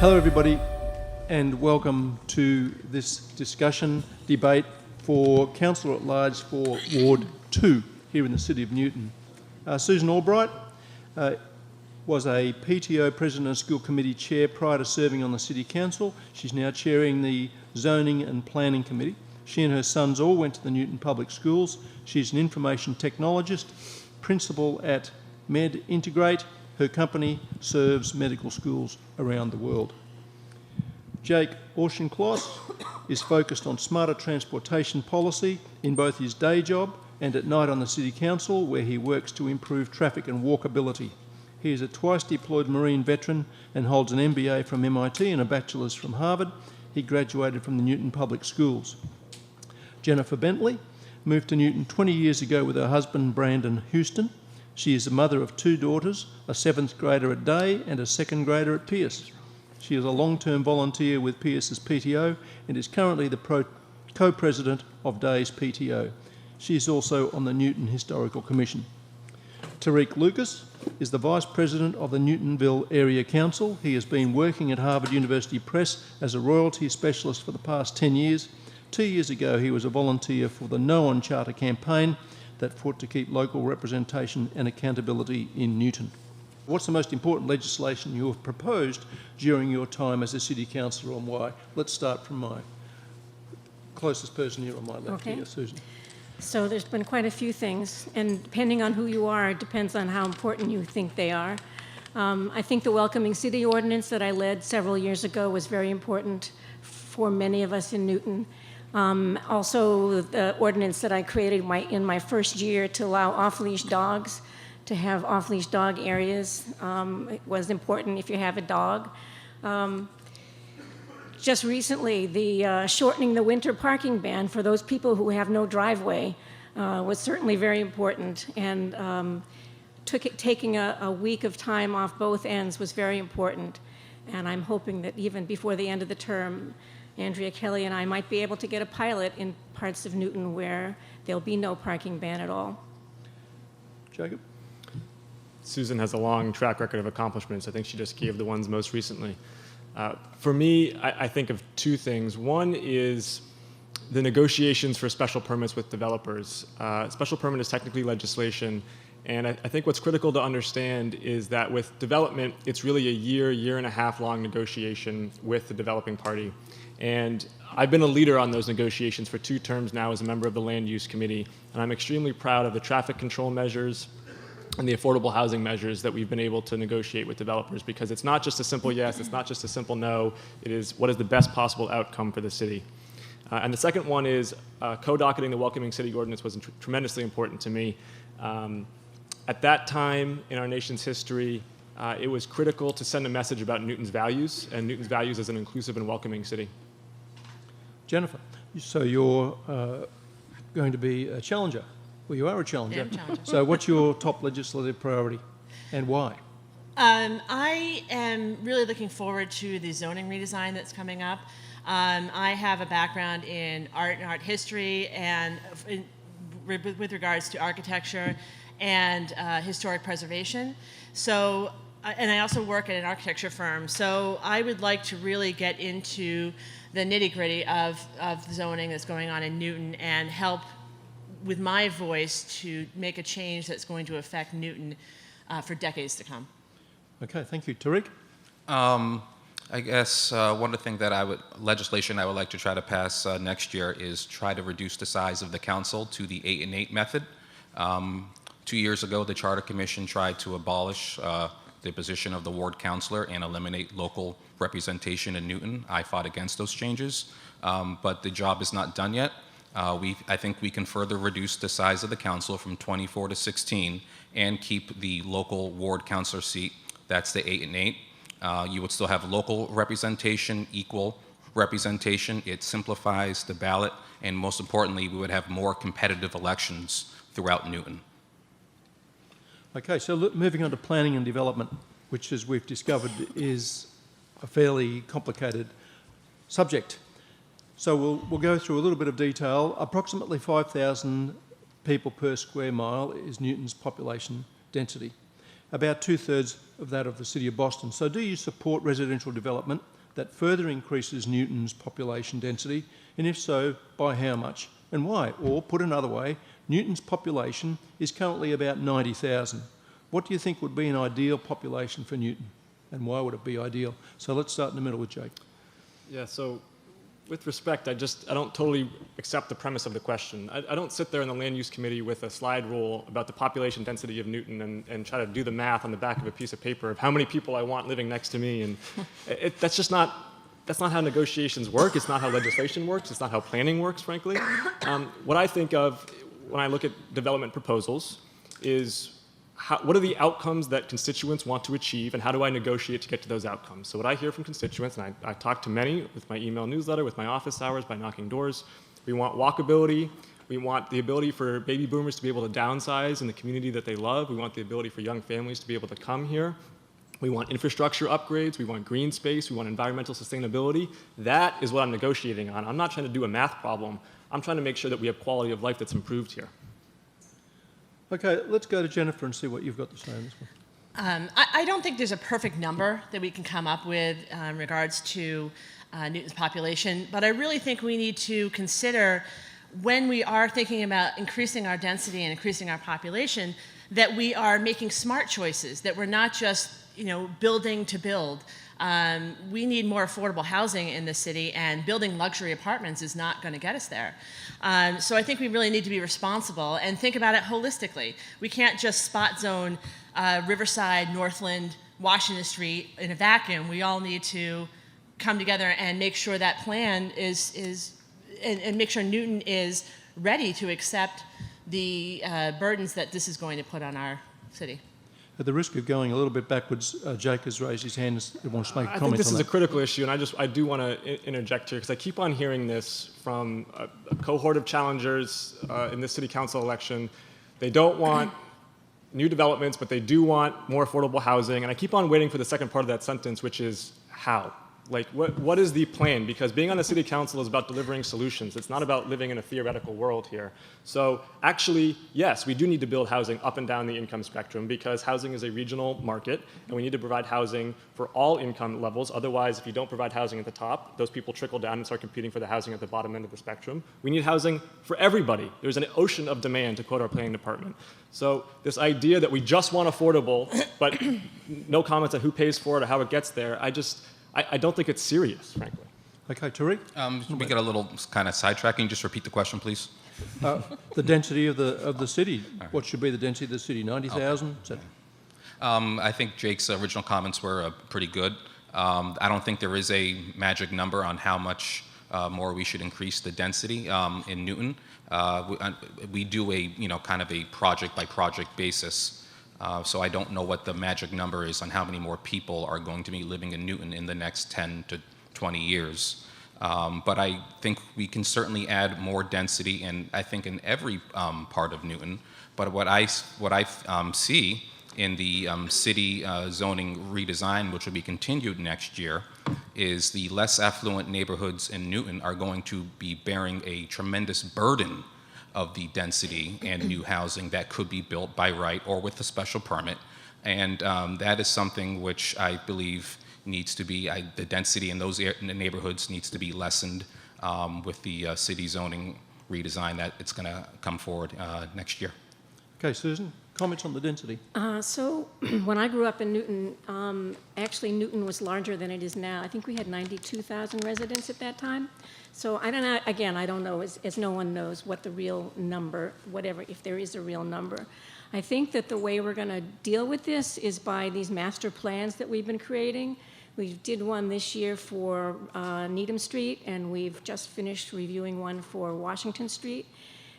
Hello everybody and welcome to this discussion debate for Councillor at Large for Ward 2 here in the City of Newton. Susan Albright was a PTO President and School Committee Chair prior to serving on the City Council. She's now chairing the Zoning and Planning Committee. She and her sons all went to the Newton Public Schools. She's an information technologist, principal at Med Integrate. Her company serves medical schools around the world. Jake Auchincloss is focused on smarter transportation policy in both his day job and at night on the City Council, where he works to improve traffic and walkability. He is a twice deployed Marine veteran and holds an MBA from MIT and a bachelors from Harvard. He graduated from the Newton Public Schools. Jennifer Bentley moved to Newton 20 years ago with her husband Braden Houston. She is the mother of two daughters, a 7th grader at Day and a 2nd grader at Peirce. She is a long-term volunteer with Peirce's PTO and is currently the co-president of Day's PTO. She is also on the Newton Historical Commission. Tarik is the Vice President of the Newtonville Area Council. He has been working at Harvard University Press as a royalty specialist for the past 10 years. 2 years ago, he was a volunteer for the No On Charter campaign that fought to keep local representation and accountability in Newton. What's the most important legislation you have proposed during your time as a City Councillor and why? Let's start from my closest person here on my left here, Susan. So there's been quite a few things, and depending on who you are, it depends on how important you think they are. I think the Welcoming City Ordinance that I led several years ago was very important for many of us in Newton. Also, the ordinance that I created in my first year to allow off-leash dogs to have off-leash dog areas. It was important if you have a dog. Just recently, the shortening the winter parking ban for those people who have no driveway was certainly very important, and taking a week of time off both ends was very important. And I'm hoping that even before the end of the term, Andrea Kelly and I might be able to get a pilot in parts of Newton where there'll be no parking ban at all. Jacob? Susan has a long track record of accomplishments. I think she just gave the ones most recently. For me, I think of two things. One is the negotiations for special permits with developers. Special permit is technically legislation, and I think what's critical to understand is that with development, it's really a year and a half long negotiation with the developing party. And I've been a leader on those negotiations for 2 terms now as a member of the Land Use Committee, and I'm extremely proud of the traffic control measures and the affordable housing measures that we've been able to negotiate with developers, because it's not just a simple yes, it's not just a simple no, it is what is the best possible outcome for the city. And the second one is co-docketing the Welcoming City Ordinance was tremendously important to me. At that time in our nation's history, it was critical to send a message about Newton's values, and Newton's values as an inclusive and welcoming city. Jennifer, so you're going to be a challenger. Well, you are a challenger. Yeah, challenger. So what's your top legislative priority and why? I am really looking forward to the zoning redesign that's coming up. I have a background in art and art history and with regards to architecture and historic preservation. So, and I also work at an architecture firm. So I would like to really get into the nitty-gritty of zoning that's going on in Newton and help with my voice to make a change that's going to affect Newton for decades to come. Okay, thank you. Tarik? I guess one of the things that legislation I would like to try to pass next year is try to reduce the size of the council to the 8 and 8 method. 2 years ago, the Charter Commission tried to abolish the position of the ward councillor and eliminate local representation in Newton. I fought against those changes, but the job is not done yet. I think we can further reduce the size of the council from 24 to 16 and keep the local ward councillor seat, that's the 8 and 8. You would still have local representation, equal representation. It simplifies the ballot, and most importantly, we would have more competitive elections throughout Newton. Okay, so moving on to planning and development, which, as we've discovered, is a fairly complicated subject. So we'll go through a little bit of detail. Approximately 5,000 people per square mile is Newton's population density. about 2/3 of that of the City of Boston. So do you support residential development that further increases Newton's population density, and if so, by how much and why? Or, put another way, Newton's population is currently about 90,000. What do you think would be an ideal population for Newton, and why would it be ideal? So let's start in the middle with Jake. Yeah, so with respect, I don't totally accept the premise of the question. I don't sit there in the land use committee with a slide rule about the population density of Newton and try to do the math on the back of a piece of paper of how many people I want living next to me. And that's not how negotiations work. It's not how legislation works. It's not how planning works, frankly. What I think of when I look at development proposals is what are the outcomes that constituents want to achieve, and how do I negotiate to get to those outcomes? So what I hear from constituents, and I talk to many with my email newsletter, with my office hours, by knocking doors, we want walkability. We want the ability for baby boomers to be able to downsize in the community that they love. We want the ability for young families to be able to come here. We want infrastructure upgrades. We want green space. We want environmental sustainability. That is what I'm negotiating on. I'm not trying to do a math problem. I'm trying to make sure that we have quality of life that's improved here. Okay, let's go to Jennifer and see what you've got to say on this one. I don't think there's a perfect number that we can come up with in regards to Newton's population, but I really think we need to consider, when we are thinking about increasing our density and increasing our population, that we are making smart choices, that we're not just building to build. We need more affordable housing in the city, and building luxury apartments is not going to get us there. So I think we really need to be responsible and think about it holistically. We can't just spot zone Riverside, Northland, Washington Street in a vacuum. We all need to come together and make sure that plan and make sure Newton is ready to accept the burdens that this is going to put on our city. At the risk of going a little bit backwards, Jake has raised his hand and wants to make a comment on that. I think this is a critical issue, and I do want to interject here, because I keep on hearing this from a cohort of challengers in this city council election. They don't want new developments, but they do want more affordable housing, and I keep on waiting for the second part of that sentence, which is how. Like, what is the plan? Because being on the city council is about delivering solutions. It's not about living in a theoretical world here. So actually, yes, we do need to build housing up and down the income spectrum, because housing is a regional market, and we need to provide housing for all income levels. Otherwise, if you don't provide housing at the top, those people trickle down and start competing for the housing at the bottom end of the spectrum. We need housing for everybody. There's an ocean of demand, to quote our planning department. So this idea that we just want affordable, but no comments on who pays for it or how it gets there, I don't think it's serious, frankly. Okay, Tarik? We get a little kind of sidetracking. Just repeat the question, please. The density of the city. What should be the density of the city? 90,000? Okay. I think Jake's original comments were pretty good. I don't think there is a magic number on how much more we should increase the density in Newton. We do a kind of a project by project basis. So I don't know what the magic number is on how many more people are going to be living in Newton in the next 10 to 20 years. But I think we can certainly add more density, and I think in every part of Newton. But what I see in the city zoning redesign, which will be continued next year, is the less affluent neighborhoods in Newton are going to be bearing a tremendous burden of the density and new housing that could be built by right or with a special permit. And that is something which I believe needs to be, the density in those neighborhoods needs to be lessened with the city zoning redesign that it's going to come forward next year. Okay, Susan, comments on the density? So when I grew up in Newton, actually Newton was larger than it is now. I think we had 92,000 residents at that time. So I don't know, again, I don't know, as no one knows what the real number, whatever, if there is a real number. I think that the way we're going to deal with this is by these master plans that we've been creating. We did one this year for Needham Street, and we've just finished reviewing one for Washington Street.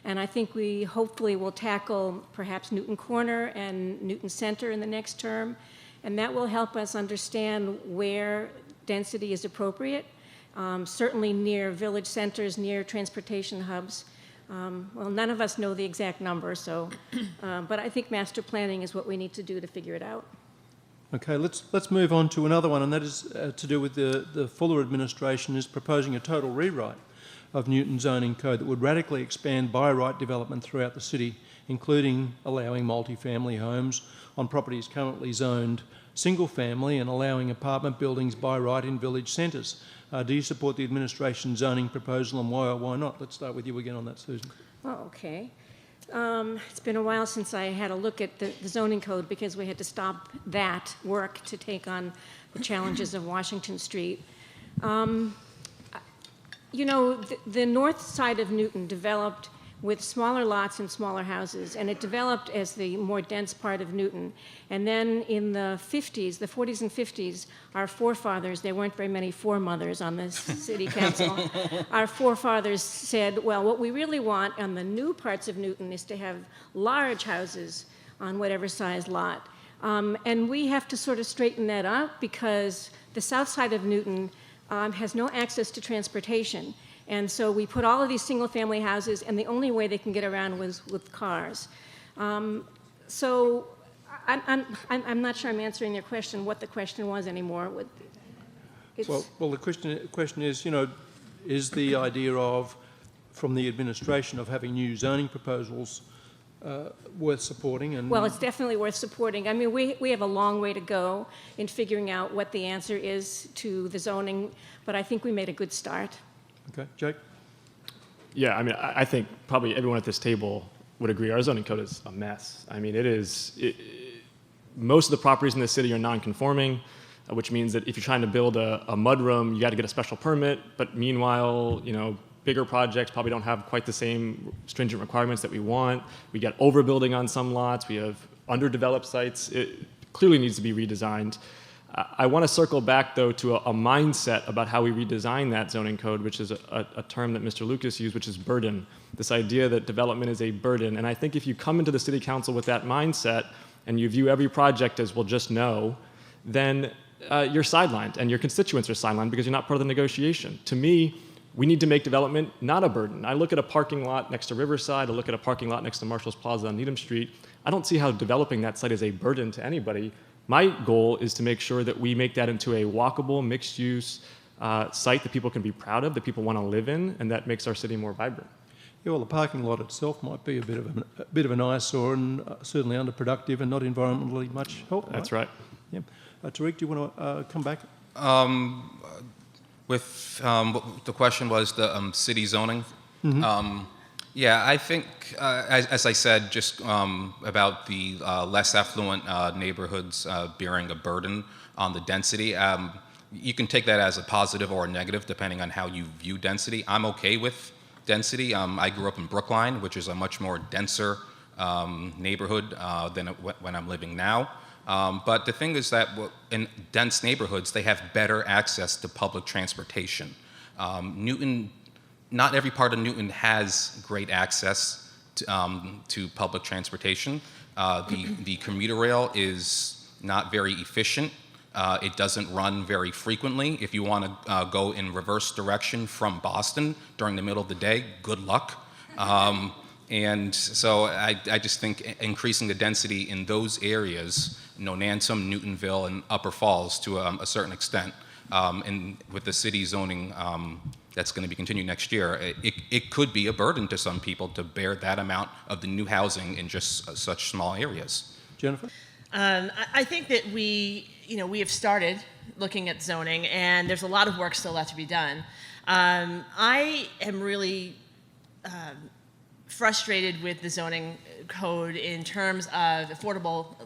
And I think we hopefully will tackle perhaps Newton Corner and Newton Center in the next term, and that will help us understand where density is appropriate. Certainly near village centers, near transportation hubs. Well, none of us know the exact number, so, but I think master planning is what we need to do to figure it out. Okay, let's move on to another one, and that is to do with the Fuller administration is proposing a total rewrite of Newton's zoning code that would radically expand by right development throughout the city, including allowing multi-family homes on properties currently zoned single-family and allowing apartment buildings by right in village centres. Do you support the administration's zoning proposal, and why or why not? Let's start with you again on that, Susan. Oh, okay. It's been a while since I had a look at the zoning code because we had to stop that work to take on the challenges of Washington Street. You know, the north side of Newton developed with smaller lots and smaller houses, and it developed as the more dense part of Newton. And then in the 50s, the 40s and 50s, our forefathers, there weren't very many foremothers on this city council, our forefathers said, well, what we really want on the new parts of Newton is to have large houses on whatever size lot. And we have to sort of straighten that up because the south side of Newton has no access to transportation. And so we put all of these single-family houses, and the only way they can get around was with cars. So I'm not sure I'm answering your question, what the question was anymore. Well, the question is, you know, is the idea of, from the administration, of having new zoning proposals worth supporting? And well, it's definitely worth supporting. I mean, we have a long way to go in figuring out what the answer is to the zoning, but I think we made a good start. Okay, Jake? Yeah, I mean, I think probably everyone at this table would agree our zoning code is a mess. I mean, most of the properties in the city are non-conforming, which means that if you're trying to build a mudroom, you got to get a special permit. But meanwhile, you know, bigger projects probably don't have quite the same stringent requirements that we want. We got overbuilding on some lots. We have underdeveloped sites. It clearly needs to be redesigned. I want to circle back, though, to a mindset about how we redesign that zoning code, which is a term that Mr. Lucas used, which is burden. This idea that development is a burden. And I think if you come into the city council with that mindset and you view every project as, well, just no, then you're sidelined and your constituents are sidelined because you're not part of the negotiation. To me, we need to make development not a burden. I look at a parking lot next to Riverside, I look at a parking lot next to Marshall's Plaza on Needham Street. I don't see how developing that site is a burden to anybody. My goal is to make sure that we make that into a walkable, mixed-use site that people can be proud of, that people want to live in, and that makes our city more vibrant. Yeah, well, the parking lot itself might be a bit of an eyesore and certainly underproductive and not environmentally much help. That's right. Yeah. Tarik, do you want to come back? The question was the city zoning. Mm-hmm. Yeah, I think, as I said, just about the less affluent neighborhoods bearing a burden on the density. You can take that as a positive or a negative, depending on how you view density. I'm okay with density. I grew up in Brookline, which is a much more denser neighborhood than when I'm living now. But the thing is that in dense neighborhoods, they have better access to public transportation. Newton, not every part of Newton has great access to public transportation. The commuter rail is not very efficient. It doesn't run very frequently. If you want to go in reverse direction from Boston during the middle of the day, good luck. And so I just think increasing the density in those areas, you know, Nantum, Newtonville, and Upper Falls to a certain extent, and with the city zoning that's going to be continued next year, it could be a burden to some people to bear that amount of the new housing in just such small areas. Jennifer? I think that we have started looking at zoning, and there's a lot of work still left to be done. I am really frustrated with the zoning code in terms of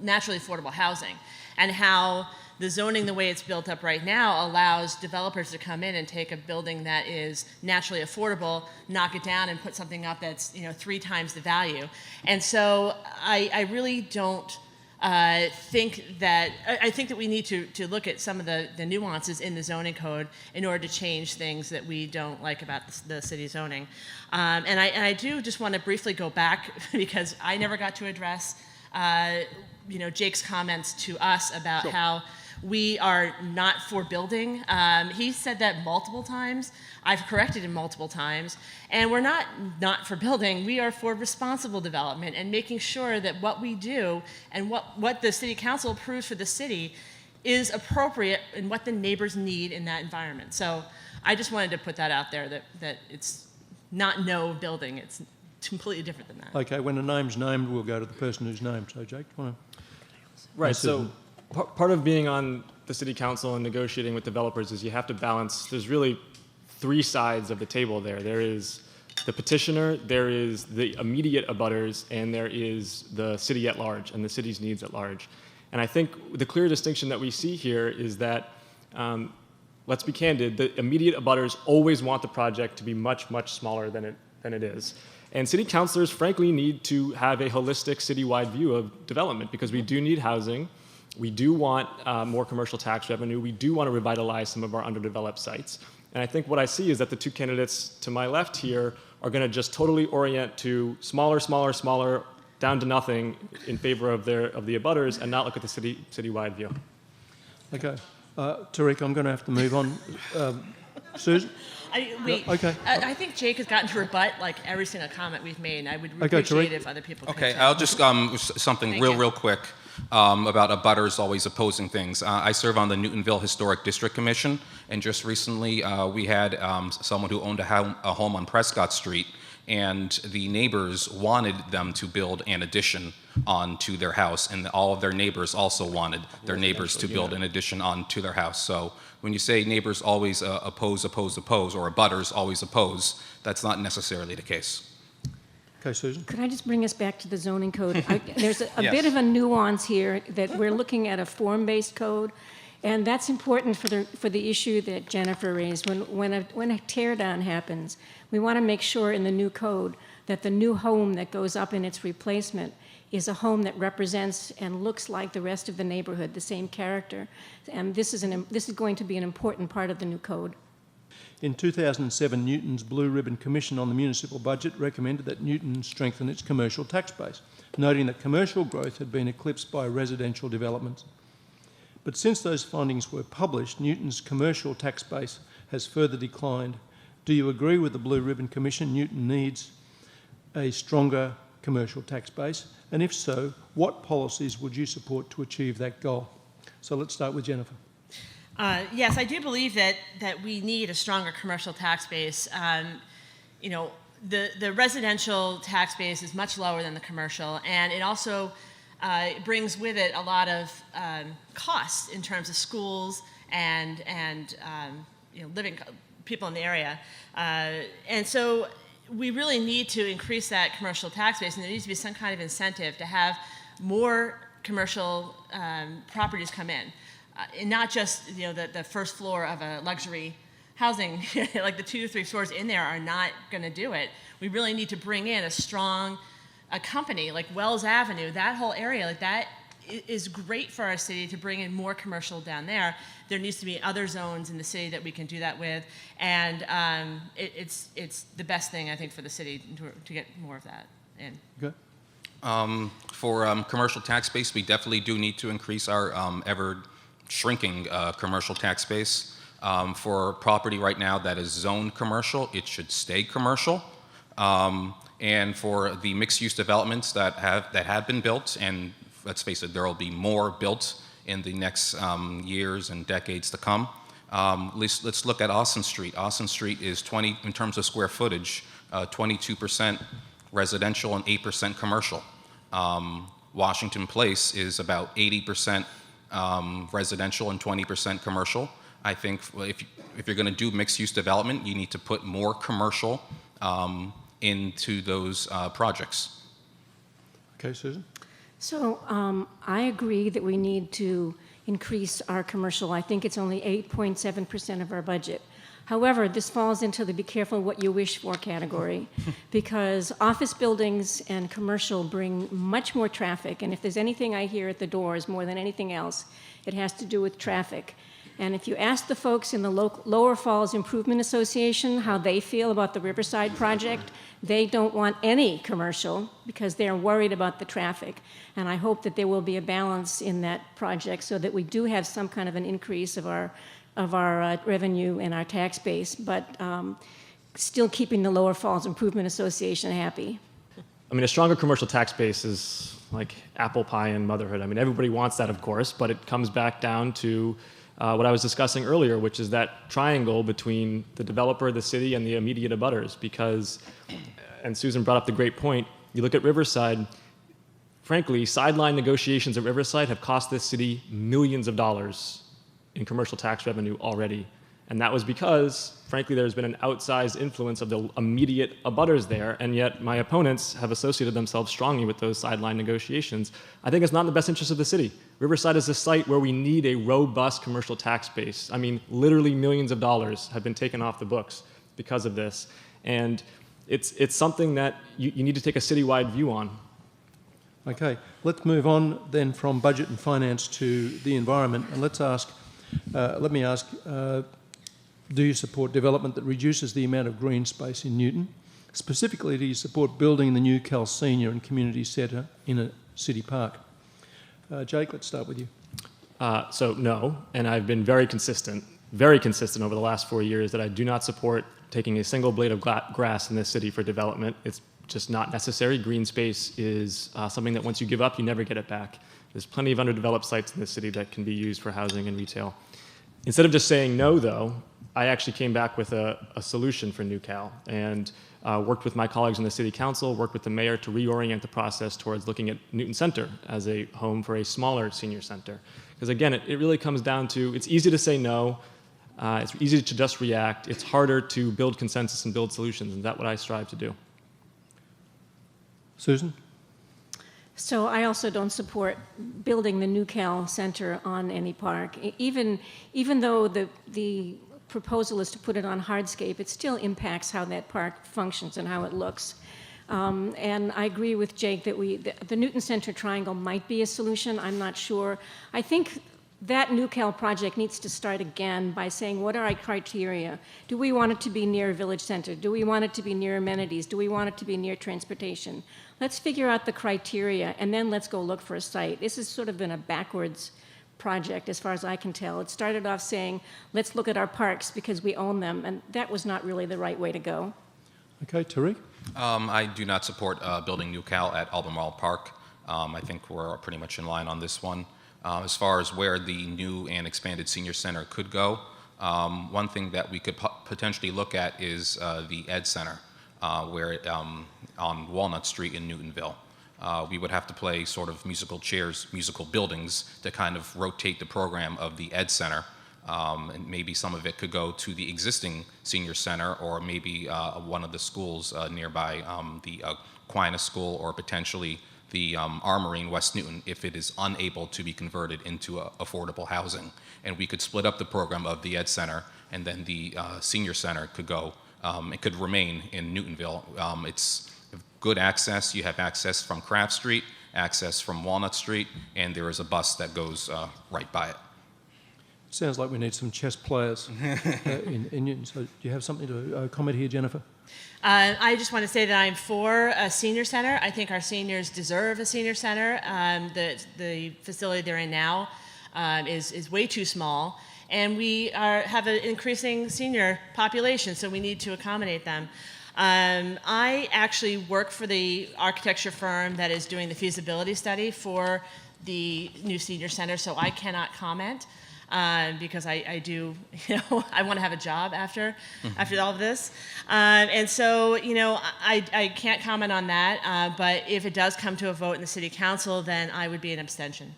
naturally affordable housing, and how the zoning, the way it's built up right now, allows developers to come in and take a building that is naturally affordable, knock it down, and put something up that's 3 times the value. And so I really don't think that we need to look at some of the nuances in the zoning code in order to change things that we don't like about the city zoning. And I do just want to briefly go back because I never got to address Jake's comments to us about how we are not for building. He said that multiple times. I've corrected him multiple times. And we're not for building. We are for responsible development and making sure that what we do and what the city council approves for the city is appropriate and what the neighbors need in that environment. So I just wanted to put that out there, that it's not no building, it's completely different than that. Okay, when a name's named, we'll go to the person who's named. So, Jake, do you want to? Right. So part of being on the city council and negotiating with developers is you have to balance. There's really three sides of the table there. There is the petitioner, there is the immediate abutters, and there is the city at large and the city's needs at large. And I think the clear distinction that we see here is that, let's be candid, the immediate abutters always want the project to be much, much smaller than it is. And city councilors, frankly, need to have a holistic citywide view of development because we do need housing. We do want more commercial tax revenue. We do want to revitalize some of our underdeveloped sites. And I think what I see is that the two candidates to my left here are going to just totally orient to smaller, smaller, smaller, down to nothing in favor of the abutters and not look at the citywide view. Okay. Tarik, I'm going to have to move on. Susan? Okay. I think Jake has gotten to rebut like every single comment we've made, and I would Okay, appreciate Tarik. if other people could. Okay, too. I'll just something Thank you. real quick about abutters always opposing things. I serve on the Newtonville Historic District Commission, and just recently we had someone who owned a home on Prescott Street, and the neighbors wanted them to build an addition onto their house, and all of their neighbors also wanted their neighbors to build an addition onto their house. So when you say neighbors always oppose, or abutters always oppose, that's not necessarily the case. Okay, Susan? Could I just bring us back to the zoning code? There's a Yes. bit of a nuance here that we're looking at a form-based code, and that's important for the issue that Jennifer raised. When a tear down happens, we want to make sure in the new code that the new home that goes up in its replacement is a home that represents and looks like the rest of the neighborhood, the same character. And this is going to be an important part of the new code. In 2007, Newton's Blue Ribbon Commission on the Municipal Budget recommended that Newton strengthen its commercial tax base, noting that commercial growth had been eclipsed by residential developments. But since those findings were published, Newton's commercial tax base has further declined. Do you agree with the Blue Ribbon Commission Newton needs a stronger commercial tax base? And if so, what policies would you support to achieve that goal? So let's start with Jennifer. Yes, I do believe that we need a stronger commercial tax base. The residential tax base is much lower than the commercial, and it also brings with it a lot of costs in terms of schools and living people in the area. And so we really need to increase that commercial tax base, and there needs to be some kind of incentive to have more commercial properties come in. And not just the first floor of a luxury housing, like the 2 or 3 stores in there are not going to do it. We really need to bring in a company like Wells Avenue, that whole area, like that is great for our city to bring in more commercial down there. There needs to be other zones in the city that we can do that with, and it's the best thing I think for the city to get more of that in. Okay. For commercial tax base, we definitely do need to increase our ever shrinking commercial tax base. For property right now that is zoned commercial, it should stay commercial. And for the mixed-use developments that have been built, and let's face it, there will be more built in the next years and decades to come. Let's look at Austin Street. Austin Street is in terms of square footage, 22% residential and 8% commercial. Washington Place is about 80% residential and 20% commercial. I think if you're going to do mixed-use development, you need to put more commercial into those projects. Okay, Susan? So I agree that we need to increase our commercial. I think it's only 8.7% of our budget. However, this falls into the be careful what you wish for category because office buildings and commercial bring much more traffic. And if there's anything I hear at the doors more than anything else, it has to do with traffic. And if you ask the folks in the Lower Falls Improvement Association how they feel about the Riverside project, they don't want any commercial because they're worried about the traffic. And I hope that there will be a balance in that project so that we do have some kind of an increase of our revenue and our tax base, but still keeping the Lower Falls Improvement Association happy. I mean, a stronger commercial tax base is like apple pie and motherhood. I mean, everybody wants that, of course, but it comes back down to what I was discussing earlier, which is that triangle between the developer, the city, and the immediate abutters. Because, and Susan brought up the great point, you look at Riverside, frankly, sideline negotiations at Riverside have cost this city millions of dollars in commercial tax revenue already. And that was because, frankly, there's been an outsized influence of the immediate abutters there, and yet my opponents have associated themselves strongly with those sideline negotiations. I think it's not in the best interest of the city. Riverside is a site where we need a robust commercial tax base. I mean, literally millions of dollars have been taken off the books because of this. And it's something that you need to take a citywide view on. Okay, let's move on then from budget and finance to the environment, and let me ask, do you support development that reduces the amount of green space in Newton? Specifically, do you support building the new Cal Senior and Community Centre in a city park? Jake, let's start with you. So no, and I've been very consistent over the last 4 years that I do not support taking a single blade of grass in this city for development. It's just not necessary. Green space is something that once you give up, you never get it back. There's plenty of underdeveloped sites in this city that can be used for housing and retail. Instead of just saying no, though, I actually came back with a solution for New Cal and worked with my colleagues in the city council, worked with the mayor to reorient the process towards looking at Newton Center as a home for a smaller senior center. Because again, it really comes down to, it's easy to say no, it's easy to just react, it's harder to build consensus and build solutions, and that's what I strive to do. Susan? So I also don't support building the New Cal Center on any park. Even though the proposal is to put it on hardscape, it still impacts how that park functions and how it looks. And I agree with Jake that the Newton Center triangle might be a solution. I'm not sure. I think that New Cal project needs to start again by saying, what are our criteria? Do we want it to be near a village center? Do we want it to be near amenities? Do we want it to be near transportation? Let's figure out the criteria, and then let's go look for a site. This has sort of been a backwards project, as far as I can tell. It started off saying, let's look at our parks because we own them, and that was not really the right way to go. Okay, Tarik? I do not support building New Cal at Albemarle Park. I think we're pretty much in line on this one. As far as where the new and expanded senior center could go, one thing that we could potentially look at is the Ed Center, on Walnut Street in Newtonville. We would have to play sort of musical chairs, musical buildings to kind of rotate the program of the Ed Center. And maybe some of it could go to the existing senior center, or maybe one of the schools nearby, the Aquinas School, or potentially the Armory in West Newton, if it is unable to be converted into affordable housing. And we could split up the program of the Ed Center, and then the senior center could go, it could remain in Newtonville. It's good access. You have access from Craft Street, access from Walnut Street, and there is a bus that goes right by it. Sounds like we need some chess players in Newton. So do you have something to comment here, Jennifer? I just want to say that I'm for a senior center. I think our seniors deserve a senior center. The facility they're in now is way too small, and we have an increasing senior population, so we need to accommodate them. I actually work for the architecture firm that is doing the feasibility study for the new senior center, so I cannot comment. Because I do, I want to have a job after all of this. And so, I can't comment on that, but if it does come to a vote in the city council, then I would be an abstention.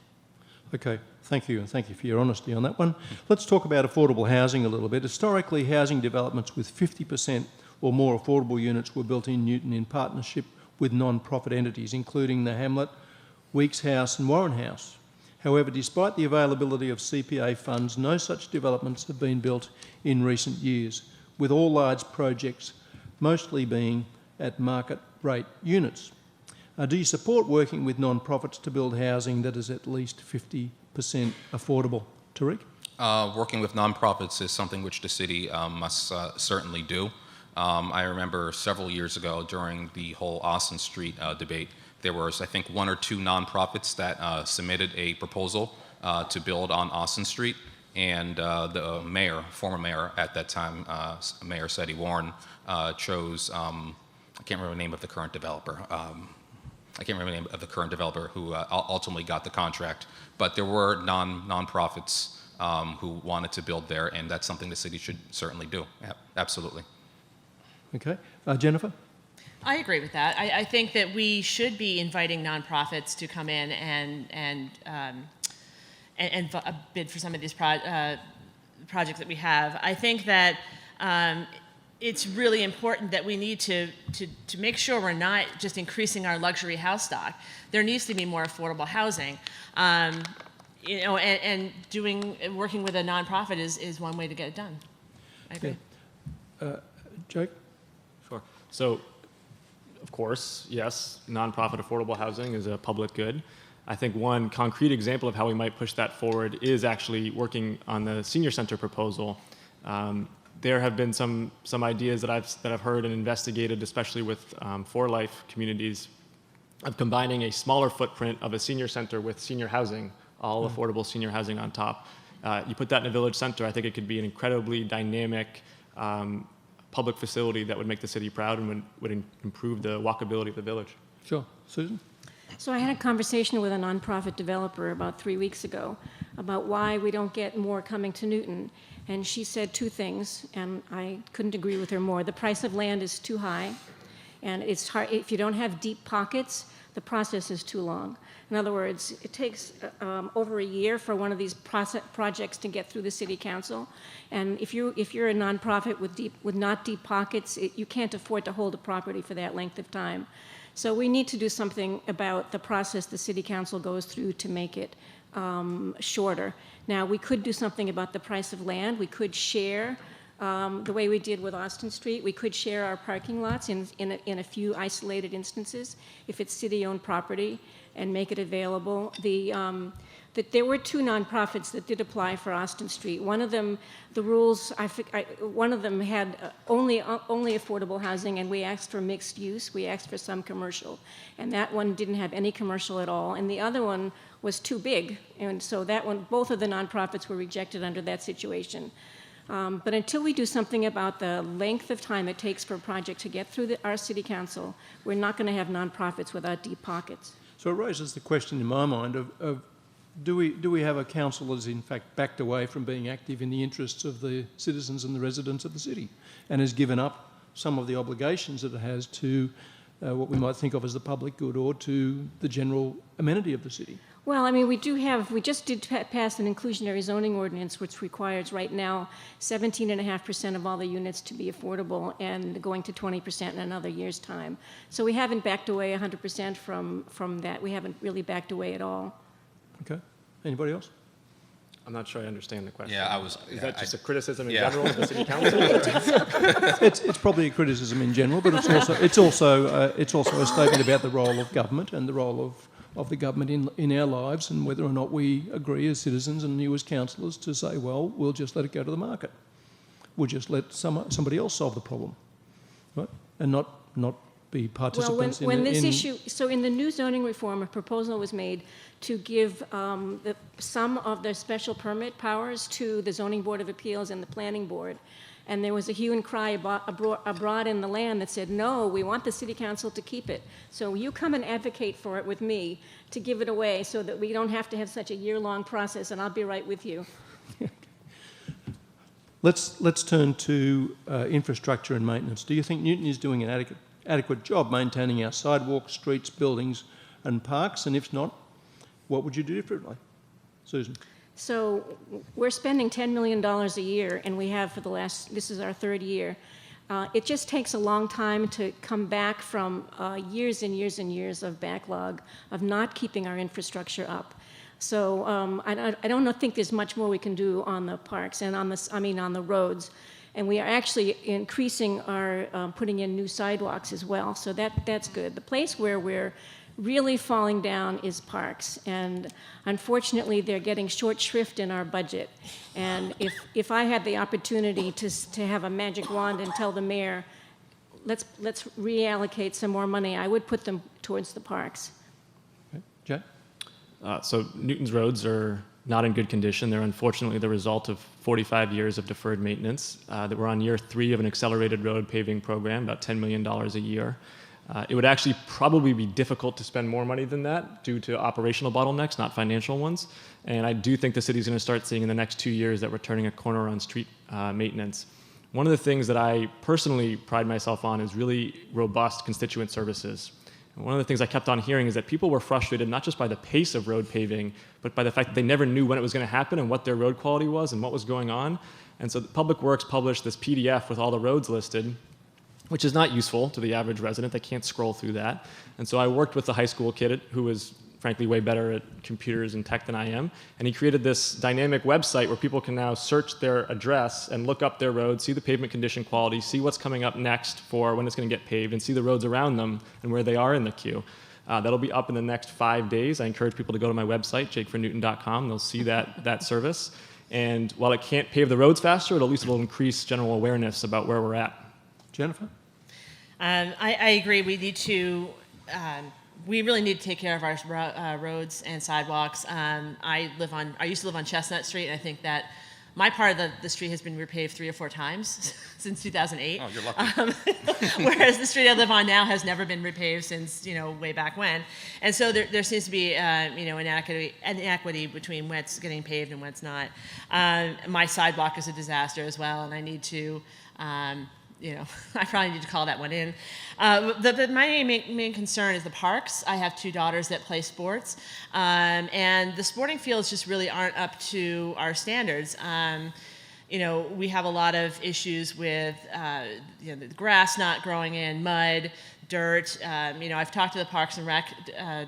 Okay, thank you, and thank you for your honesty on that one. Let's talk about affordable housing a little bit. Historically, housing developments with 50% or more affordable units were built in Newton in partnership with non-profit entities, including the Hamlet, Weeks House and Warren House. However, despite the availability of CPA funds, no such developments have been built in recent years, with all large projects mostly being at market rate units. Do you support working with non-profits to build housing that is at least 50% affordable? Tarik? Working with non-profits is something which the city must certainly do. I remember several years ago during the whole Austin Street debate, there was, I think, one or two nonprofits that submitted a proposal to build on Austin Street, and the mayor, former mayor at that time, Mayor Seti Warren, chose, I can't remember the name of the current developer. Who ultimately got the contract, but there were non-profits who wanted to build there, and that's something the city should certainly do. Absolutely. Okay. Jennifer? I agree with that. I think that we should be inviting nonprofits to come in and bid for some of these projects that we have. I think that it's really important that we need to make sure we're not just increasing our luxury house stock. There needs to be more affordable housing. And working with a nonprofit is one way to get it done. I agree. Yeah. Jake? Sure. So, of course, yes, nonprofit affordable housing is a public good. I think one concrete example of how we might push that forward is actually working on the senior center proposal. There have been some ideas that I've heard and investigated, especially with For Life communities, of combining a smaller footprint of a senior center with senior housing, all affordable senior housing on top. You put that in a village center, I think it could be an incredibly dynamic public facility that would make the city proud and would improve the walkability of the village. Sure. Susan? So I had a conversation with a nonprofit developer about 3 weeks ago about why we don't get more coming to Newton. And she said two things, and I couldn't agree with her more. The price of land is too high, and it's hard. If you don't have deep pockets, the process is too long. In other words, it takes over a year for one of these projects to get through the city council. And if you're a nonprofit with not deep pockets, you can't afford to hold a property for that length of time. So we need to do something about the process the city council goes through to make it shorter. Now, we could do something about the price of land. We could share the way we did with Austin Street. We could share our parking lots in a few isolated instances if it's city-owned property, and make it available. There were two nonprofits that did apply for Austin Street. One of them, the rules, one of them had only affordable housing, and we asked for mixed use. We asked for some commercial, and that one didn't have any commercial at all. And the other one was too big, and so that one, both of the nonprofits were rejected under that situation. But until we do something about the length of time it takes for a project to get through our city council, we're not going to have nonprofits without deep pockets. So it raises the question in my mind of do we have a council that has in fact backed away from being active in the interests of the citizens and the residents of the city, and has given up some of the obligations that it has to what we might think of as the public good or to the general amenity of the city? Well, I mean, we just did pass an inclusionary zoning ordinance, which requires right now 17.5% of all the units to be affordable and going to 20% in another year's time. So we haven't backed away 100% from that. We haven't really backed away at all. Okay. Anybody else? I'm not sure I understand the question. Yeah, Is that just a criticism in yeah. general of the city council? It's probably a criticism in general, but it's also a statement about the role of government and the role of the government in our lives, and whether or not we agree as citizens and you as councillors to say, well, we'll just let it go to the market. We'll just let somebody else solve the problem, right? And not be participants in this issue, so in the new zoning reform, a proposal was made to give some of the special permit powers to the Zoning Board of Appeals and the Planning Board. And there was a hue and cry abroad in the land that said, no, we want the city council to keep it. So you come and advocate for it with me to give it away so that we don't have to have such a year-long process, and I'll be right with you. Let's turn to infrastructure and maintenance. Do you think Newton is doing an adequate job maintaining our sidewalks, streets, buildings and parks? And if not, what would you do differently? Susan? So we're spending $10 million a year, and we have for this is our third year. It just takes a long time to come back from years and years and years of backlog of not keeping our infrastructure up. So I don't think there's much more we can do on the parks and on the roads. And we are actually increasing our putting in new sidewalks as well. So that's good. The place where we're really falling down is parks, and unfortunately they're getting short shrift in our budget. And if I had the opportunity to have a magic wand and tell the mayor, let's reallocate some more money, I would put them towards the parks. Okay. Jay? So Newton's roads are not in good condition. They're unfortunately the result of 45 years of deferred maintenance. That we're on year 3 of an accelerated road paving program, about $10 million a year. It would actually probably be difficult to spend more money than that due to operational bottlenecks, not financial ones. And I do think the city's going to start seeing in the next 2 years that we're turning a corner on street maintenance. One of the things that I personally pride myself on is really robust constituent services. And one of the things I kept on hearing is that people were frustrated not just by the pace of road paving, but by the fact that they never knew when it was going to happen and what their road quality was and what was going on. And so Public Works published this PDF with all the roads listed, which is not useful to the average resident. They can't scroll through that. And so I worked with a high school kid who was frankly way better at computers and tech than I am. And he created this dynamic website where people can now search their address and look up their roads, see the pavement condition quality, see what's coming up next for when it's going to get paved, and see the roads around them and where they are in the queue. That'll be up in the next 5 days. I encourage people to go to my website, jakefornewton.com. They'll see that service. And while it can't pave the roads faster, at least it'll increase general awareness about where we're at. Jennifer? I agree. We need to. We really need to take care of our roads and sidewalks. I used to live on Chestnut Street, and I think that my part of the street has been repaved 3 or 4 times since 2008. Oh, you're lucky. Whereas the street I live on now has never been repaved since way back when. And so there seems to be inequity between what's getting paved and what's not. My sidewalk is a disaster as well, and I need to. I probably need to call that one in. But my main concern is the parks. I have 2 daughters that play sports, and the sporting fields just really aren't up to our standards. We have a lot of issues with the grass not growing in, mud, dirt. I've talked to the Parks and Rec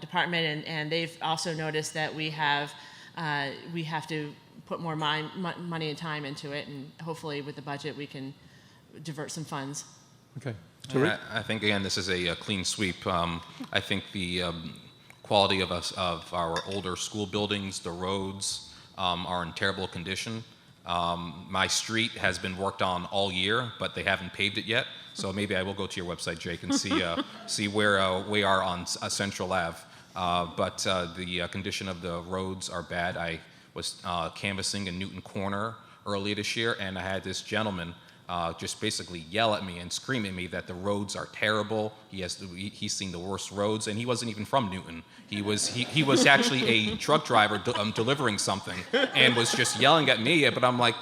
department, and they've also noticed that we have to put more money and time into it, and hopefully with the budget we can divert some funds. Okay. Tarik? I think, again, this is a clean sweep. I think the quality of our older school buildings, the roads, are in terrible condition. My street has been worked on all year, but they haven't paved it yet. So maybe I will go to your website, Jake, and see where we are on Central Ave. But the condition of the roads are bad. I was canvassing in Newton Corner earlier this year, and I had this gentleman just basically yell at me and scream at me that the roads are terrible. He's seen the worst roads, and he wasn't even from Newton. He was actually a truck driver delivering something, and was just yelling at me. But I'm like,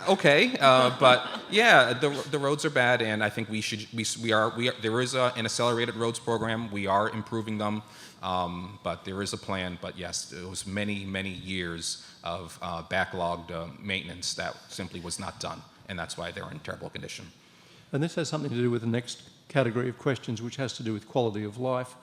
okay, but yeah, the roads are bad, and I think there is an accelerated roads program. We are improving them, but there is a plan. But yes, it was many years of backlogged maintenance that simply was not done. And that's why they're in terrible condition. And this has something to do with the next category of questions, which has to do with quality of life,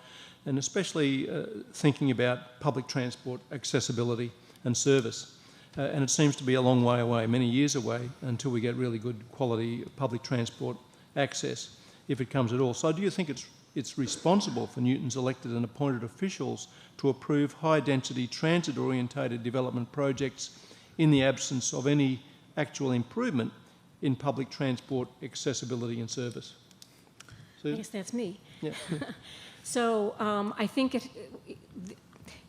and especially thinking about public transport accessibility and service. And it seems to be a long way away, many years away, until we get really good quality public transport access, if it comes at all. So do you think it's responsible for Newton's elected and appointed officials to approve high-density transit-orientated development projects in the absence of any actual improvement in public transport accessibility and service? I guess that's me. Yeah. So I think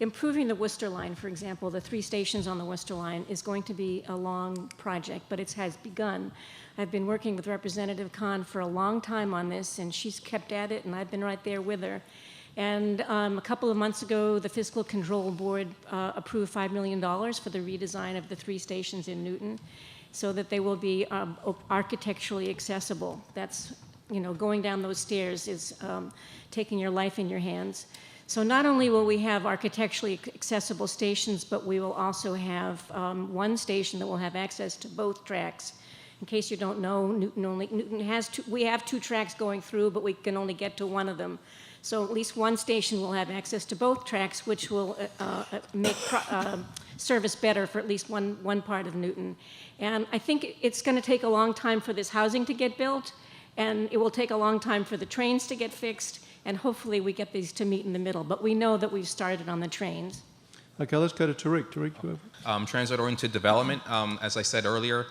improving the Worcester line, for example, the 3 stations on the Worcester line, is going to be a long project, but it has begun. I've been working with Representative Khan for a long time on this, and she's kept at it, and I've been right there with her. And a couple of months ago, the Fiscal Control Board approved $5 million for the redesign of the 3 stations in Newton, so that they will be architecturally accessible. That's, going down those stairs is taking your life in your hands. So not only will we have architecturally accessible stations, but we will also have one station that will have access to both tracks. In case you don't know, Newton has we have 2 tracks going through, but we can only get to one of them. So at least one station will have access to both tracks, which will make service better for at least one part of Newton. And I think it's going to take a long time for this housing to get built, and it will take a long time for the trains to get fixed, and hopefully we get these to meet in the middle. But we know that we've started on the trains. Okay, let's go to Tarik. Tarik, you have... Transit-oriented development, as I said earlier,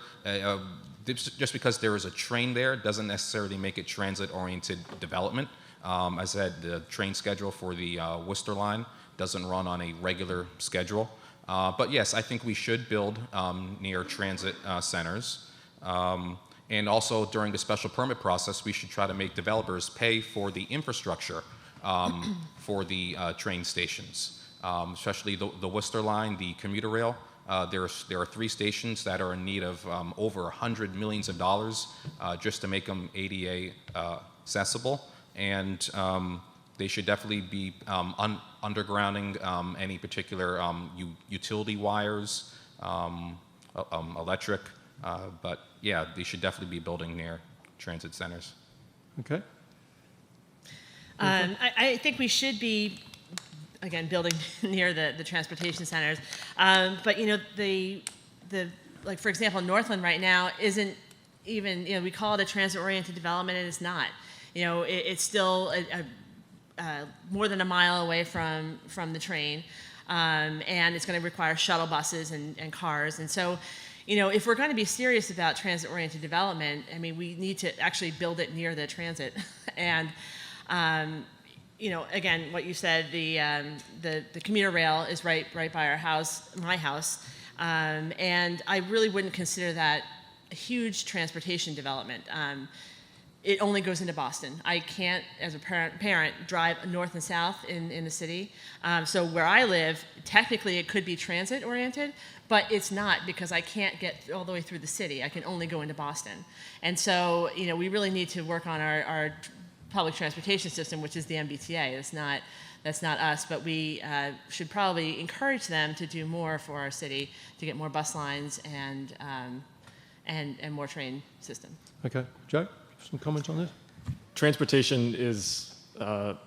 just because there is a train there doesn't necessarily make it transit-oriented development. As I said, the train schedule for the Worcester line doesn't run on a regular schedule. But yes, I think we should build near transit centers. And also during the special permit process, we should try to make developers pay for the infrastructure for the train stations, especially the Worcester line, the commuter rail. There are 3 stations that are in need of over $100 million just to make them ADA accessible, and they should definitely be undergrounding any particular utility wires, electric, but yeah, they should definitely be building near transit centers. Okay. I think we should be, again, building near the transportation centers. But the like, for example, Northland right now isn't even, we call it a transit-oriented development, and it's not. It's still more than a mile away from the train, and it's going to require shuttle buses and cars. And so, if we're going to be serious about transit-oriented development, I mean, we need to actually build it near the transit. And again, what you said, the commuter rail is right by our house, my house, and I really wouldn't consider that a huge transportation development. It only goes into Boston. I can't, as a parent, drive north and south in the city. So where I live, technically it could be transit-oriented, but it's not, because I can't get all the way through the city. I can only go into Boston. And so, we really need to work on our public transportation system, which is the MBTA. That's not us, but we should probably encourage them to do more for our city, to get more bus lines and more train system. Okay. Joe, some comments on this? Transportation is,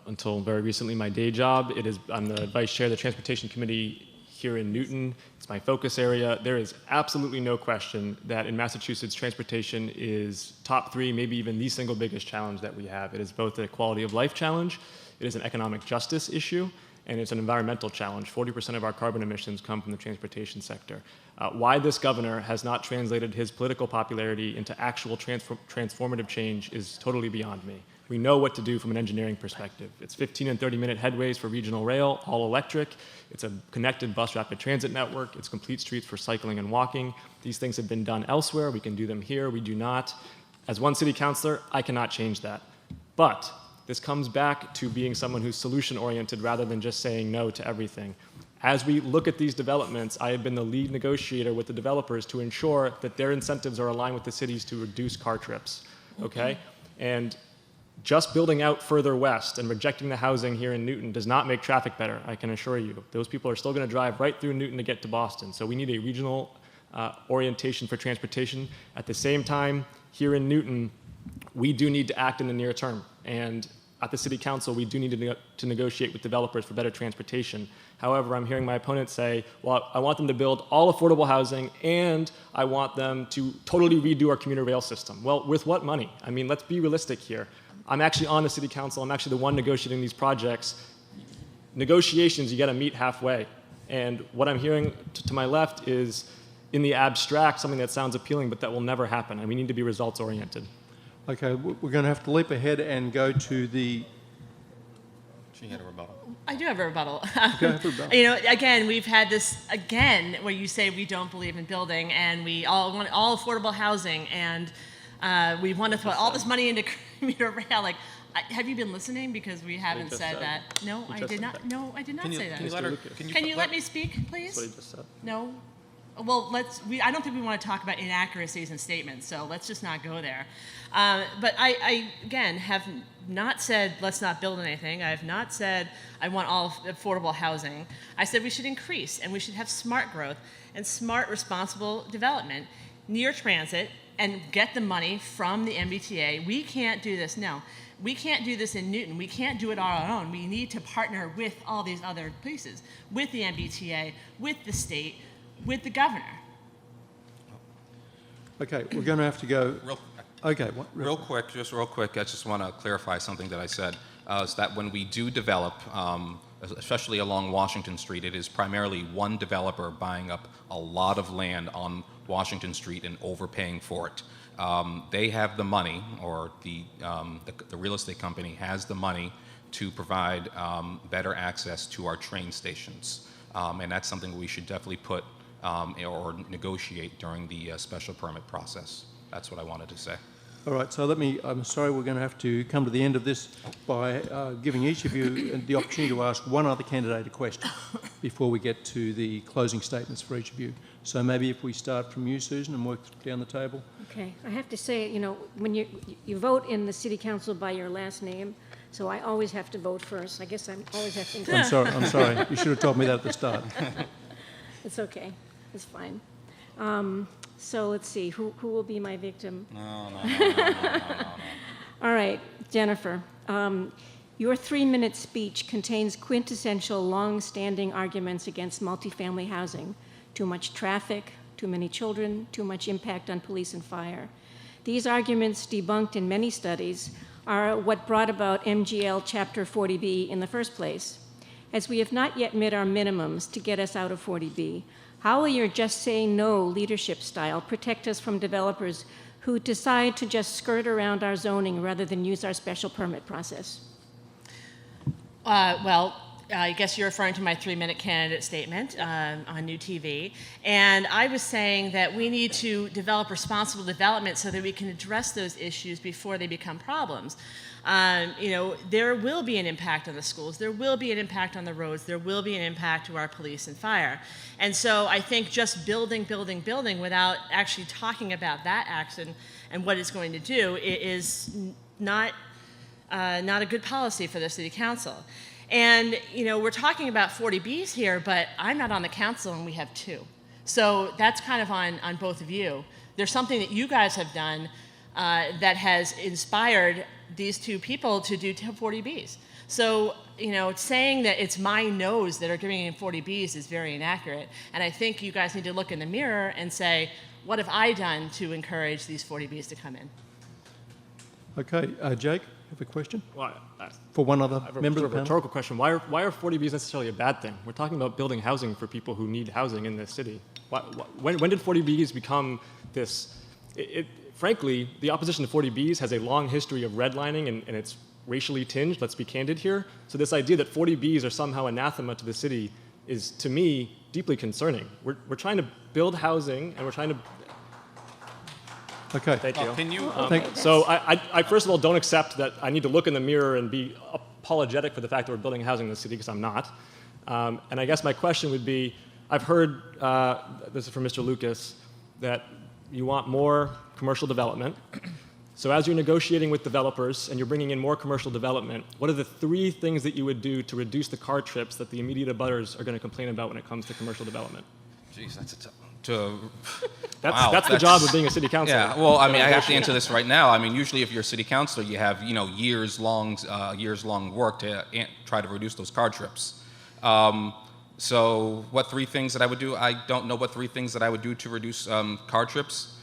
until very recently, my day job. I'm the vice chair of the Transportation Committee here in Newton. It's my focus area. There is absolutely no question that in Massachusetts, transportation is top 3, maybe even the single biggest challenge that we have. It is both a quality of life challenge, it is an economic justice issue, and it's an environmental challenge. 40% of our carbon emissions come from the transportation sector. Why this governor has not translated his political popularity into actual transformative change is totally beyond me. We know what to do from an engineering perspective. It's 15 and 30-minute headways for regional rail, all electric. It's a connected bus rapid transit network. It's complete streets for cycling and walking. These things have been done elsewhere. We can do them here. We do not. As one city councilor, I cannot change that. But this comes back to being someone who's solution-oriented rather than just saying no to everything. As we look at these developments, I have been the lead negotiator with the developers to ensure that their incentives are aligned with the cities to reduce car trips, okay? And just building out further west and rejecting the housing here in Newton does not make traffic better, I can assure you. Those people are still going to drive right through Newton to get to Boston. So we need a regional orientation for transportation. At the same time, here in Newton, we do need to act in the near term. And at the City Council, we do need to negotiate with developers for better transportation. However, I'm hearing my opponents say, well, I want them to build all affordable housing and I want them to totally redo our commuter rail system. Well, with what money? I mean, let's be realistic here. I'm actually on the City Council. I'm actually the one negotiating these projects. Negotiations, you got to meet halfway. And what I'm hearing to my left is, in the abstract, something that sounds appealing, but that will never happen. And we need to be results-oriented. Okay, we're going to have to leap ahead and go to the... She had a rebuttal. I do have a rebuttal. Go ahead for a rebuttal. Again, we've had this again where you say we don't believe in building, and we all want all affordable housing, and we want to put all this money into commuter rail. Like, have you been listening? Because we haven't said that. No, I did not. No, I did not say that. Can you let me speak, please? That's what he just said. No. Well, I don't think we want to talk about inaccuracies in statements, so let's just not go there. But I, again, have not said let's not build anything. I have not said I want all affordable housing. I said we should increase, and we should have smart growth and smart, responsible development near transit and get the money from the MBTA. We can't do this. No, we can't do this in Newton. We can't do it on our own. We need to partner with all these other places, with the MBTA, with the state, with the governor. Okay, we're going to have to go... Okay. Real quick, I just want to clarify something that I said, is that when we do develop, especially along Washington Street, it is primarily one developer buying up a lot of land on Washington Street and overpaying for it. They have the money, or the real estate company has the money to provide better access to our train stations. And that's something we should definitely put or negotiate during the special permit process. That's what I wanted to say. All right, so I'm sorry, we're going to have to come to the end of this by giving each of you the opportunity to ask one other candidate a question before we get to the closing statements for each of you. So maybe if we start from you, Susan, and work down the table. Okay, I have to say, when you vote in the city council by your last name, so I always have to vote first. I guess I always have to. I'm sorry. You should have told me that at the start. It's okay. It's fine. So let's see. Who will be my victim? No. All right, Jennifer. Your 3-minute speech contains quintessential long-standing arguments against multifamily housing. Too much traffic, too many children, too much impact on police and fire. These arguments, debunked in many studies, are what brought about MGL Chapter 40B in the first place. As we have not yet met our minimums to get us out of 40B, how will your just say no leadership style protect us from developers who decide to just skirt around our zoning rather than use our special permit process? I guess you're referring to my 3-minute candidate statement on New TV. And I was saying that we need to develop responsible development so that we can address those issues before they become problems. There will be an impact on the schools. There will be an impact on the roads. There will be an impact to our police and fire. And so I think just building without actually talking about that action and what it's going to do is not a good policy for the city council. And, we're talking about 40Bs here, but I'm not on the council and we have 2. So that's kind of on both of you. There's something that you guys have done that has inspired these 2 people to do 40Bs. So, saying that it's my no's that are giving in 40Bs is very inaccurate. And I think you guys need to look in the mirror and say, what have I done to encourage these 40Bs to come in? Okay, Jake, have a question? Well, For one other I have member a of the panel? rhetorical question. Why are 40Bs necessarily a bad thing? We're talking about building housing for people who need housing in this city. When did 40Bs become this? Frankly, the opposition to 40Bs has a long history of redlining and it's racially tinged, let's be candid here. So this idea that 40Bs are somehow anathema to the city is, to me, deeply concerning. We're trying to build housing and we're trying to... Okay. Thank you. Can you... So I first of all don't accept that I need to look in the mirror and be apologetic for the fact that we're building housing in the city, because I'm not. And I guess my question would be, I've heard, this is from Mr. Lucas, that you want more commercial development. So as you're negotiating with developers and you're bringing in more commercial development, what are the 3 things that you would do to reduce the car trips that the immediate abutters are going to complain about when it comes to commercial development? Geez, that's a tough... That's the job of being a city councilor. Yeah, well, I have to answer this right now. Usually if you're a city councilor, you have, years-long work to try to reduce those car trips. So what 3 things that I would do? I don't know what 3 things that I would do to reduce car trips.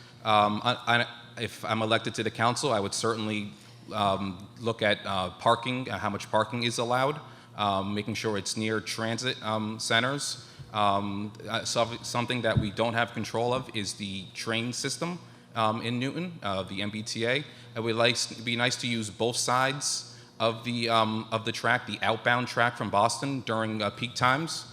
If I'm elected to the council, I would certainly look at parking, how much parking is allowed, making sure it's near transit centers. Something that we don't have control of is the train system in Newton, the MBTA. It would be nice to use both sides of the track, the outbound track from Boston during peak times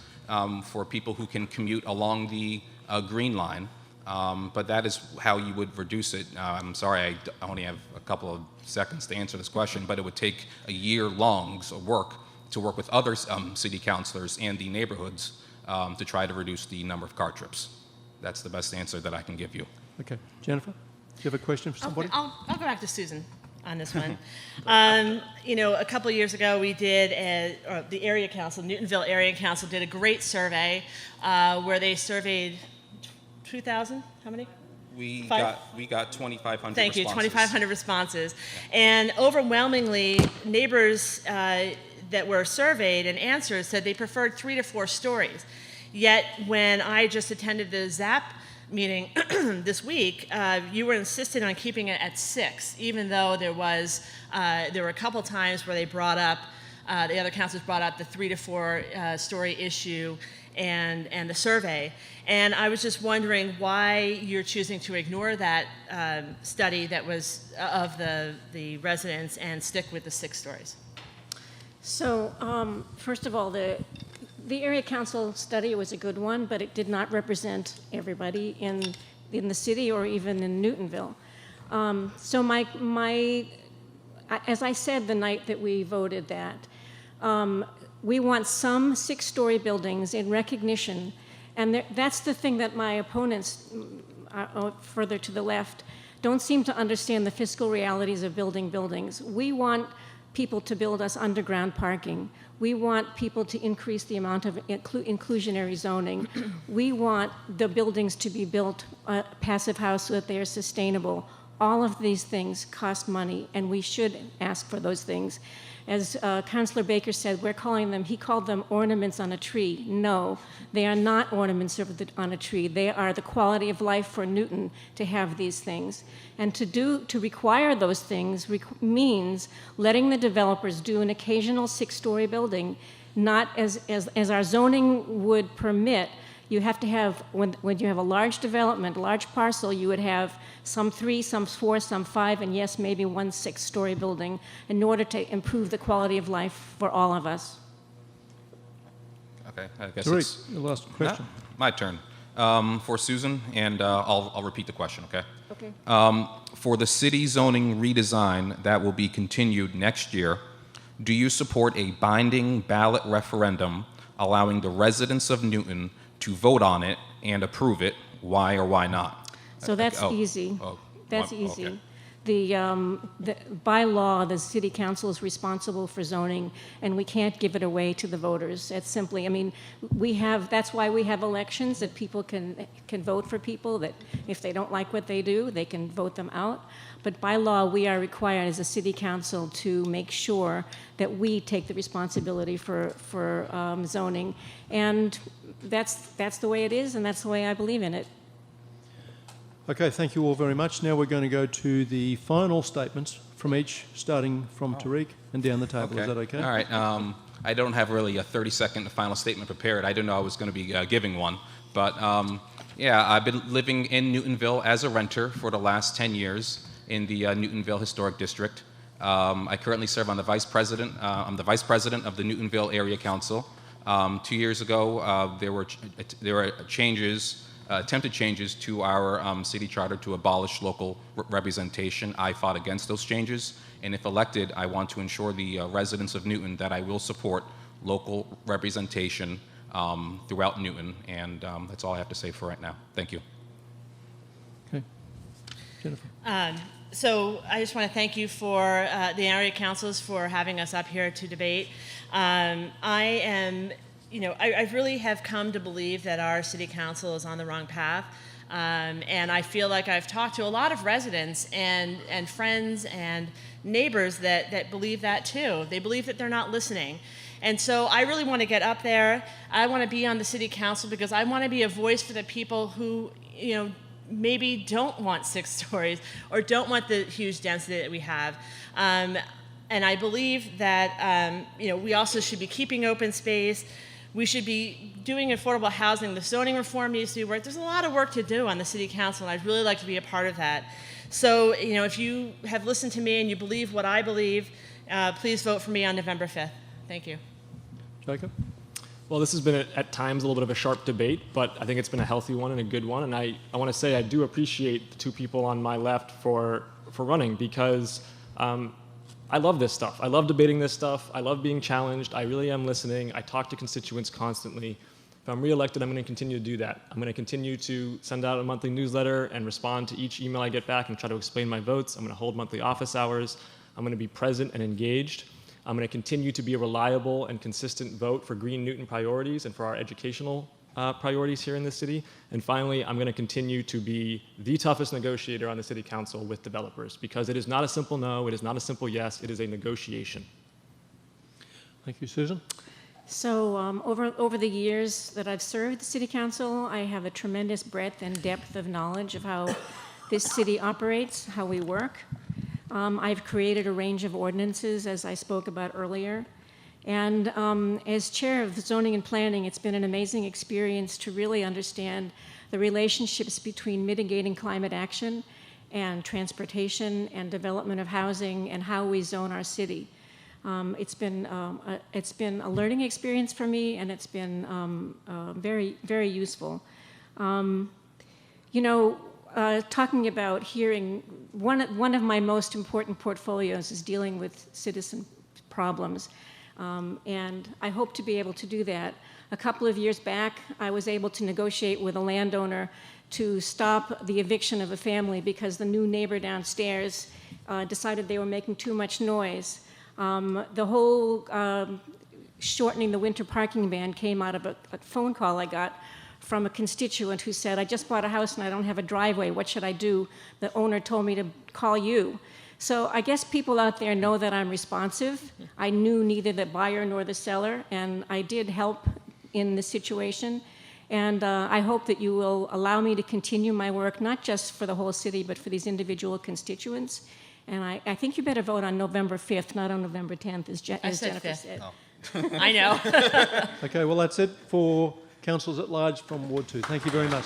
for people who can commute along the Green Line. But that is how you would reduce it. I'm sorry, I only have a couple of seconds to answer this question, but it would take a year-long work to work with other city councilors and the neighborhoods to try to reduce the number of car trips. That's the best answer that I can give you. Okay. Jennifer, do you have a question for somebody? I'll go back to Susan on this one. A couple of years ago, we did the area council, Newtonville Area Council, did a great survey where they surveyed 2,000. How many? We got 2,500. Thank you, responses. 2,500 responses, and overwhelmingly, neighbors that were surveyed and answered said they preferred 3 to 4 stories. Yet, when I just attended the ZAP meeting this week, you were insistent on keeping it at 6, even though there were a couple times where they brought up, the other councilors brought up the 3 to 4 story issue and the survey. And I was just wondering why you're choosing to ignore that study that was of the residents and stick with the 6 stories. So, first of all, the area council study was a good one, but it did not represent everybody in the city or even in Newtonville. So as I said the night that we voted that, we want some 6-story buildings in recognition, and that's the thing that my opponents further to the left don't seem to understand, the fiscal realities of building buildings. We want people to build us underground parking. We want people to increase the amount of inclusionary zoning. We want the buildings to be built passive house so that they are sustainable. All of these things cost money, and we should ask for those things. As Councillor Baker said, he called them ornaments on a tree. No, they are not ornaments on a tree. They are the quality of life for Newton to have these things. And to require those things means letting the developers do an occasional 6-story building, not as our zoning would permit. You have to have, when you have a large development, a large parcel, you would have some 3, some 4, some 5, and yes, maybe 1 6-story building in order to improve the quality of life for all of us. Okay, I guess Tarik, it's the last question. my turn. For Susan, and I'll repeat the question, okay? Okay. For the city zoning redesign that will be continued next year, do you support a binding ballot referendum allowing the residents of Newton to vote on it and approve it? Why or why not? So that's easy. That's easy. Okay. By law, the city council is responsible for zoning, and we can't give it away to the voters. It's simply, that's why we have elections, that people can vote for people, that if they don't like what they do, they can vote them out. But by law, we are required as a city council to make sure that we take the responsibility for zoning. And that's the way it is, and that's the way I believe in it. Okay, thank you all very much. Now we're going to go to the final statements from each, starting from Tarik and down the table. Is that okay? All right. I don't have really a 30-second final statement prepared. I didn't know I was going to be giving one. But I've been living in Newtonville as a renter for the last 10 years in the Newtonville Historic District. I currently serve on the vice president. I'm the vice president of the Newtonville Area Council. 2 years ago, there were changes, attempted changes to our city charter to abolish local representation. I fought against those changes, and if elected, I want to ensure the residents of Newton that I will support local representation throughout Newton, and that's all I have to say for right now. Thank you. Okay. Jennifer. So I just want to thank you for the area councils for having us up here to debate. I really have come to believe that our city council is on the wrong path. And I feel like I've talked to a lot of residents and friends and neighbors that believe that too. They believe that they're not listening. And so I really want to get up there. I want to be on the city council because I want to be a voice for the people who, maybe don't want 6 stories or don't want the huge density that we have. And I believe that, we also should be keeping open space. We should be doing affordable housing. The zoning reform needs to do work. There's a lot of work to do on the city council, and I'd really like to be a part of that. So, if you have listened to me and you believe what I believe, please vote for me on November 5th. Thank you. Jacob? Well, this has been at times a little bit of a sharp debate, but I think it's been a healthy one and a good one. And I want to say I do appreciate the 2 people on my left for running, because I love this stuff. I love debating this stuff. I love being challenged. I really am listening. I talk to constituents constantly. If I'm reelected, I'm going to continue to do that. I'm going to continue to send out a monthly newsletter and respond to each email I get back and try to explain my votes. I'm going to hold monthly office hours. I'm going to be present and engaged. I'm going to continue to be a reliable and consistent vote for Green Newton priorities and for our educational priorities here in the city. And finally, I'm going to continue to be the toughest negotiator on the city council with developers, because it is not a simple no, it is not a simple yes, it is a negotiation. Thank you, Susan. So over the years that I've served the city council, I have a tremendous breadth and depth of knowledge of how this city operates, how we work. I've created a range of ordinances, as I spoke about earlier. And as chair of the zoning and planning, it's been an amazing experience to really understand the relationships between mitigating climate action and transportation and development of housing and how we zone our city. It's been a learning experience for me, and it's been very, very useful. talking about hearing, one of my most important portfolios is dealing with citizen problems, and I hope to be able to do that. A couple of years back, I was able to negotiate with a landowner to stop the eviction of a family because the new neighbor downstairs decided they were making too much noise. The whole shortening the winter parking ban came out of a phone call I got from a constituent who said, I just bought a house and I don't have a driveway, what should I do? The owner told me to call you. So I guess people out there know that I'm responsive. I knew neither the buyer nor the seller, and I did help in the situation. And I hope that you will allow me to continue my work, not just for the whole city, but for these individual constituents. And I think you better vote on November 5th, not on November 10th, as Jennifer 5th. said. I know. Okay, well, that's it for councillors at large from Ward 2. Thank you very much.